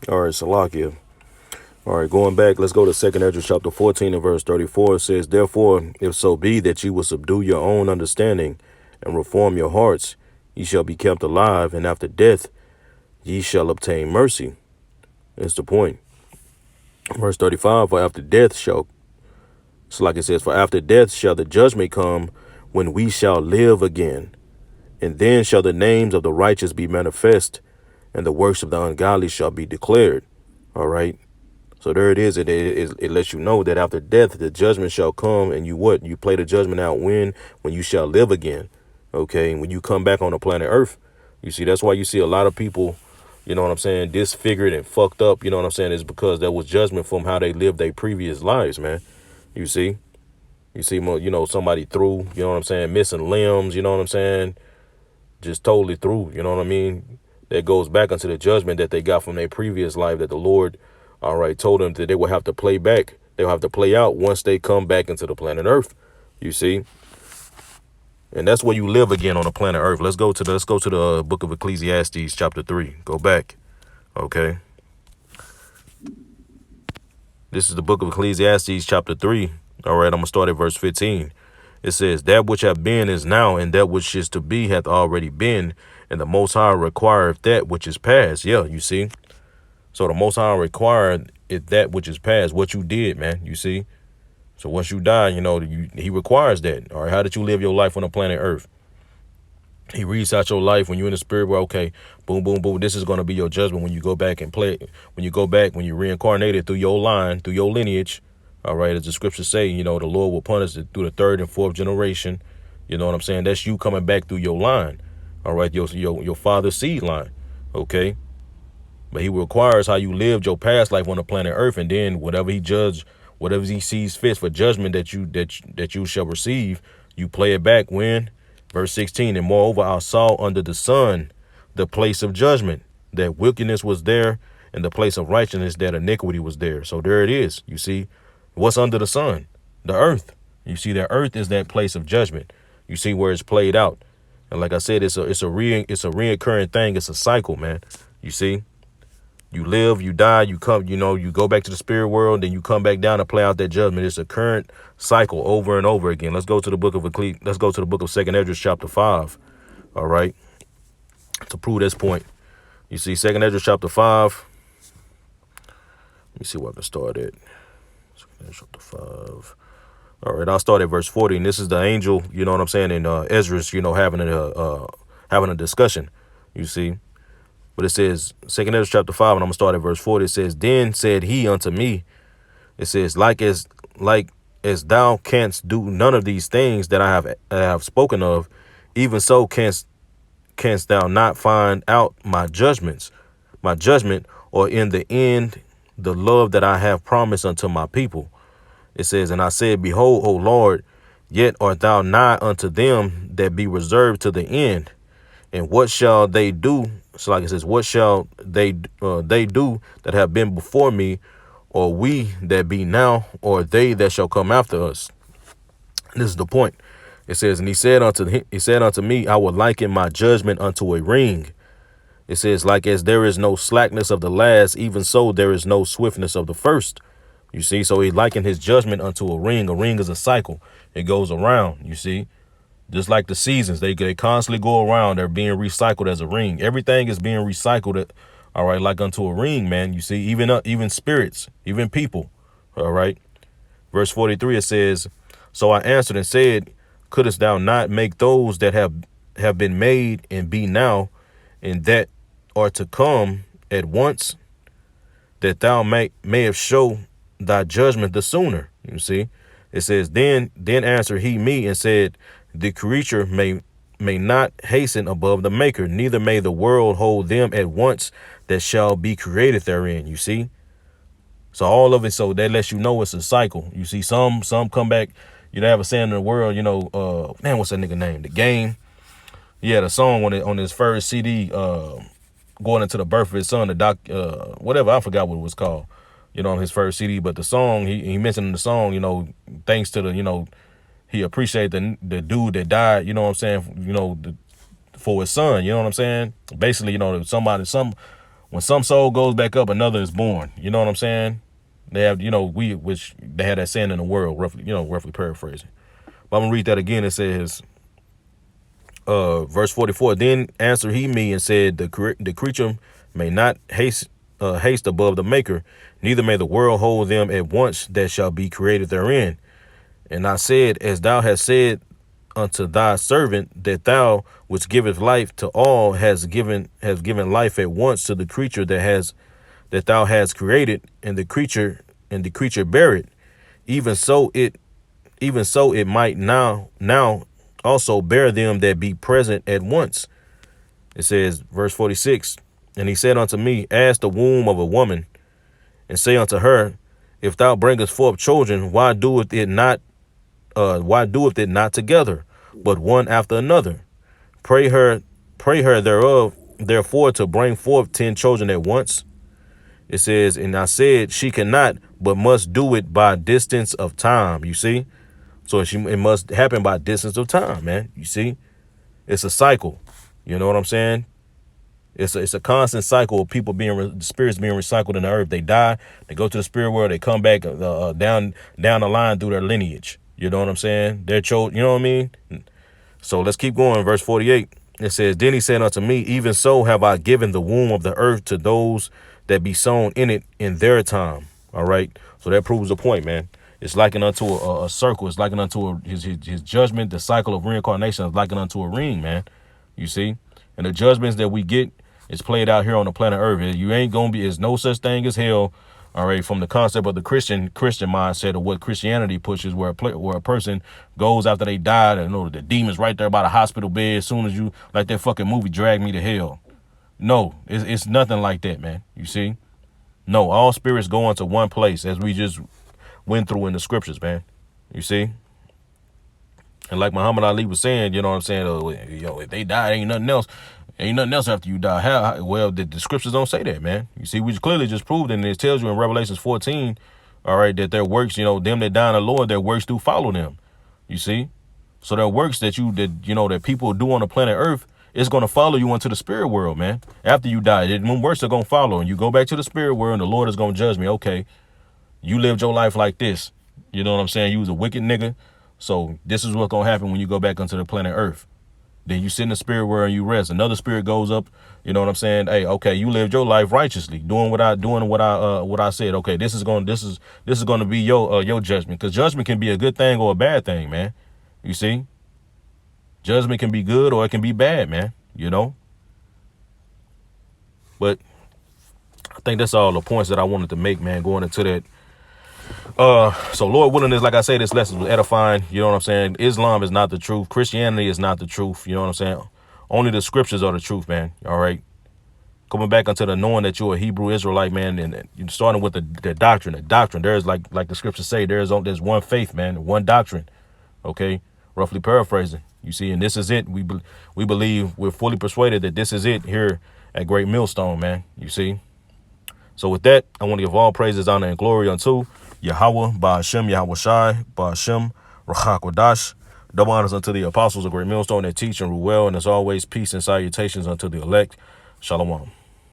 All right, Salakia. All right, going back, let's go to 2nd Ezra chapter 14 and verse 34. It says, therefore, if so be that you will subdue your own understanding and reform your hearts, ye shall be kept alive, and after death ye shall obtain mercy. That's the point. Verse 35, for after death shall, so like it says, for after death shall the judgment come, when we shall live again. And then shall the names of the righteous be manifest, and the works of the ungodly shall be declared. All right. So there it is. It lets you know that after death, the judgment shall come, and you what? You play the judgment out when you shall live again. Okay. And when you come back on the planet Earth, you see, that's why you see a lot of people, you know what I'm saying, disfigured and fucked up. You know what I'm saying? Is because there was judgment from how they lived their previous lives, man. You see, somebody through, you know what I'm saying, missing limbs, you know what I'm saying? Just totally through, you know what I mean? That goes back into the judgment that they got from their previous life that the Lord, all right, told them that they will have to play back. They'll have to play out once they come back into the planet Earth. You see? And that's where you live again on the planet Earth. Let's go to the book of Ecclesiastes, chapter 3. Go back. Okay. This is the book of Ecclesiastes, chapter 3. All right, I'm going to start at verse 15. It says, that which have been is now, and that which is to be hath already been, and the Most High requireth that which is past. Yeah, you see? So the Most High required it that which is past, what you did, man, you see? So once you die, he requires that. All right, how did you live your life on the planet Earth? He reads out your life when you're in the spirit world. Okay, boom, boom, boom. This is going to be your judgment when you go back and play. When you go back, when you're reincarnated through your line, through your lineage. All right, as the scriptures say, the Lord will punish it through the third and fourth generation. You know what I'm saying? That's you coming back through your line. All right, your father's seed line. Okay, but he requires how you lived your past life on the planet Earth, and then whatever he sees fit for judgment that you shall receive, you play it back when. Verse 16, and moreover, I saw under the sun the place of judgment, that wickedness was there, and the place of righteousness, that iniquity was there. So there it is. You see, what's under the sun? The earth. You see, the earth is that place of judgment. You see where it's played out. And like I said, it's a reoccurring thing. It's a cycle, man. You see, you live, you die, you come, you go back to the spirit world, then you come back down to play out that judgment. It's a current cycle over and over again. Let's go to the book of 2nd Ezra chapter 5. All right. To prove this point. You see, 2nd Ezra chapter 5. Let me see where I can start at. 2nd Ezra chapter 5. All right, I'll start at verse 40. And this is the angel, you know what I'm saying, and Ezra's, having a discussion, you see. But it says, 2nd Ezra chapter 5, and I'm going to start at verse 40. It says, then said he unto me, it says, like as thou canst do none of these things that I have spoken of, even so canst thou not find out my judgment, or in the end, the love that I have promised unto my people. It says, and I said, behold, O Lord, yet art thou nigh unto them that be reserved to the end. And what shall they do? So like it says, what shall they do that have been before me, or we that be now, or they that shall come after us? This is the point. It says, and he said unto me, I will liken my judgment unto a ring. It says, like as there is no slackness of the last, even so there is no swiftness of the first. You see, so he likened his judgment unto a ring. A ring is a cycle. It goes around, you see. Just like the seasons, they constantly go around. They're being recycled as a ring. Everything is being recycled, all right, like unto a ring, man. You see, even spirits, even people, all right. Verse 43, it says, so I answered and said, couldest thou not make those that have been made and be now, and that are to come at once, that thou mayest show thy judgment the sooner? You see, it says, then answered he me and said, the creature may not hasten above the maker, neither may the world hold them at once that shall be created therein. You see, so all of it, so that lets you know it's a cycle. You see, some come back. You have a saying in the world, man, what's that nigga name? The Game. He had a song on his first CD, going into the birth of his son, whatever, I forgot what it was called, on his first CD. But the song, he mentioned in the song, thanks to the, he appreciated the dude that died, you know what I'm saying, for his son, you know what I'm saying? Basically, one when some soul goes back up, another is born. You know what I'm saying? They have, which they had that saying in the world, roughly paraphrasing. But I'm gonna read that again. It says, verse 44. Then answered he me and said, the creature may not haste above the Maker, neither may the world hold them at once that shall be created therein. And I said, as thou hast said unto thy servant, that thou which giveth life to all has given life at once to the creature that thou hast created, and the creature bear it. Even so it might now also bear them that be present at once. It says, verse 46, and he said unto me, ask the womb of a woman, and say unto her, if thou bringest forth children, why doeth it not together, but one after another? Pray her thereof, therefore, to bring forth 10 children at once. It says, and I said, she cannot, but must do it by distance of time. You see? So it must happen by distance of time, man. You see? It's a cycle. You know what I'm saying? It's a constant cycle of people spirits being recycled in the earth. They die, they go to the spirit world, they come back down the line through their lineage. You know what I'm saying? They're chosen. You know what I mean? So let's keep going. Verse 48. It says, then he said unto me, even so have I given the womb of the earth to those that be sown in it in their time. All right. So that proves the point, man. It's likened unto a circle. It's likened unto his judgment. The cycle of reincarnation is likened unto a ring, man. You see? And the judgments that we get is played out here on the planet Earth. You ain't going to be, there's no such thing as hell. All right. From the concept of the Christian mindset of what Christianity pushes, where a person goes after they died, and the demons right there by the hospital bed. As soon as you, like that fucking movie, Drag Me to Hell. No, it's nothing like that, man. You see? No, all spirits go into one place, as we just went through in the scriptures, man. You see? And like Muhammad Ali was saying, you know what I'm saying? If they die, ain't nothing else. Ain't nothing else after you die. How? Well, the scriptures don't say that, man. You see, we clearly just proved it, and it tells you in Revelations 14, all right, that their works, them that die in the Lord, their works do follow them. You see? So their works that people do on the planet Earth, it's going to follow you into the spirit world, man. After you die, them works are going to follow, and you go back to the spirit world, and the Lord is going to judge me. Okay, you lived your life like this. You know what I'm saying? You was a wicked nigga. So this is what's going to happen when you go back onto the planet Earth. Then you sit in the spirit world and you rest. Another spirit goes up. You know what I'm saying? Hey, okay, you lived your life righteously, doing what I said. Okay, this is going to be your judgment, because judgment can be a good thing or a bad thing, man. You see? Judgment can be good or it can be bad, man. But I think that's all the points that I wanted to make, man, going into that. So Lord willing, is like I say, this lesson was edifying. You know what I'm saying? Islam is not the truth. Christianity is not the truth. You know what I'm saying? Only the scriptures are the truth, man. All right. Coming back unto the knowing that you're a Hebrew Israelite, man, and you're starting with the doctrine. The doctrine. There's like the scriptures say, there's one faith, man, one doctrine. Okay. Roughly paraphrasing. You see, and this is it. We believe, we're fully persuaded that this is it here at Great Millstone, man. You see. So with that, I want to give all praises, honor, and glory unto Yahweh, Ba'ashem, Yahweh Shai, Ba'ashem, Rachakwadash. Double honors unto the apostles of Great Millstone that teach and rule well. And as always, peace and salutations unto the elect. Shalom.